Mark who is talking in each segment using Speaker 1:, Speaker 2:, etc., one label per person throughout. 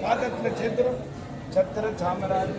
Speaker 1: பாதத்தில் சேத்திரம் சத்திர சாமராஜ்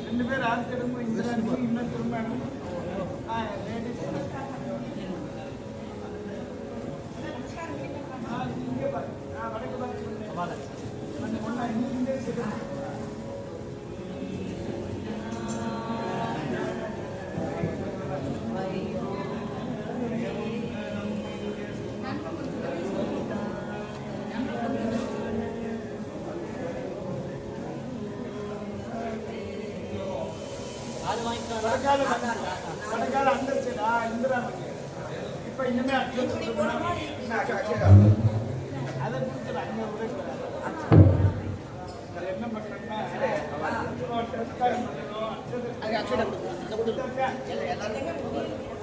Speaker 1: ரெண்டு பேர் ஆர்த்திடும் இந்திரா இன்னும் திரும்ப வடக்கால அந்தரிச்சா இந்திரா இப்ப இனிமே அதை கொடுத்துல அங்க என்ன பண்றேன்னா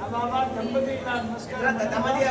Speaker 1: அவாவா தம்பதி நமஸ்காரம் தம்பதியா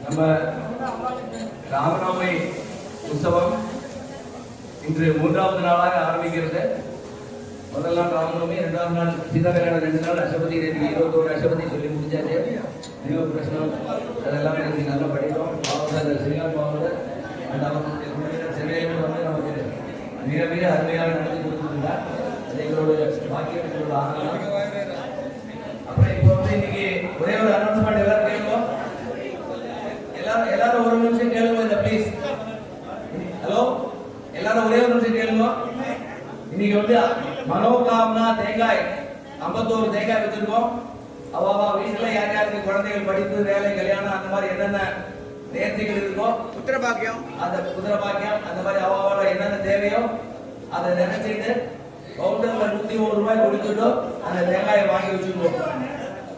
Speaker 2: நம்ம ராமநவமி உற்சவம் இன்று மூன்றாவது நாளாக ஆரம்பிக்கிறது. முதல் நாள் ராமநவமி, இரண்டாவது நாள் சீதா கல்யாணம், 2 நாள் அஷ்டபதி. 21 அஷ்டபதி சொல்லி முடிஞ்சாச்சு. தெய்வ பிரச்சனம் அதெல்லாம் எனக்கு நல்லா படிக்கிறோம். ஸ்ரீகாந்த் மாவட்ட அந்த சென்னையில் வந்து நமக்கு மிக மிக அருமையாக நடத்தி கொடுத்துருந்தார். அது எங்களோட பாக்கியம், எங்களோட ஆனந்தம். அப்புறம் இப்போ வந்து இன்னைக்கு ஒரே ஒரு அனௌன்ஸ்மெண்ட் எல்லாரும் கேட்போம். எல்லாரும் ஒரு நிமிஷம் கேளுங்க இந்த ப்ளீஸ். ஹலோ, எல்லாரும் ஒரே ஒரு நிமிஷம் கேளுங்க. இன்னைக்கு வந்து மனோகாமனா தேங்காய் 51 தேங்காய் வச்சிருக்கோம். அவாவா வீட்டுல யார் யாருக்கு குழந்தைகள் படிப்பு வேலை கல்யாணம் அந்த மாதிரி என்னென்ன நேர்த்திகள் இருக்கோ
Speaker 3: புத்திர பாக்கியம்
Speaker 2: அந்த புத்திர பாக்கியம் அந்த மாதிரி அவாவோட என்னென்ன தேவையோ அதை நினைச்சிட்டு கவுண்டர்ல 101 ரூபாய் கொடுத்துட்டோ அந்த தேங்காயை வாங்கி வச்சுருவோம்.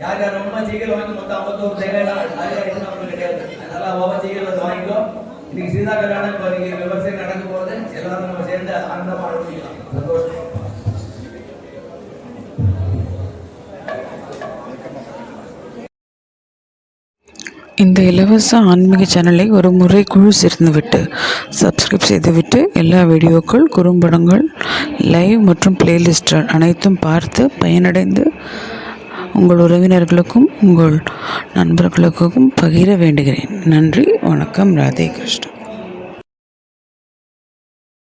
Speaker 2: யார் யார் ரொம்ப சீக்கிரம் வாங்கி மொத்தம் 51 தேங்காய் தான் நிறைய எதுவும் நமக்கு கிடையாது. அதனால அவாவா சீக்கிரம் வாங்கிக்கோ. இன்னைக்கு சீதா கல்யாணம் இப்போ நீங்க விவசாயம் நடக்க போறது எல்லாரும் நம்ம சேர்ந்து ஆனந்தமா அனுப்பிக்கலாம். சந்தோஷம்.
Speaker 4: இந்த இலவச ஆன்மீக சேனலை ஒரு முறை குழு சேர்ந்துவிட்டு சப்ஸ்கிரைப் செய்துவிட்டு எல்லா வீடியோக்கள் குறும்படங்கள் லைவ் மற்றும் பிளேலிஸ்ட் அனைத்தும் பார்த்து பயனடைந்து உங்கள் உறவினர்களுக்கும் உங்கள் நண்பர்களுக்கும் பகிர வேண்டுகிறேன். நன்றி, வணக்கம், ராதே கிருஷ்ணா.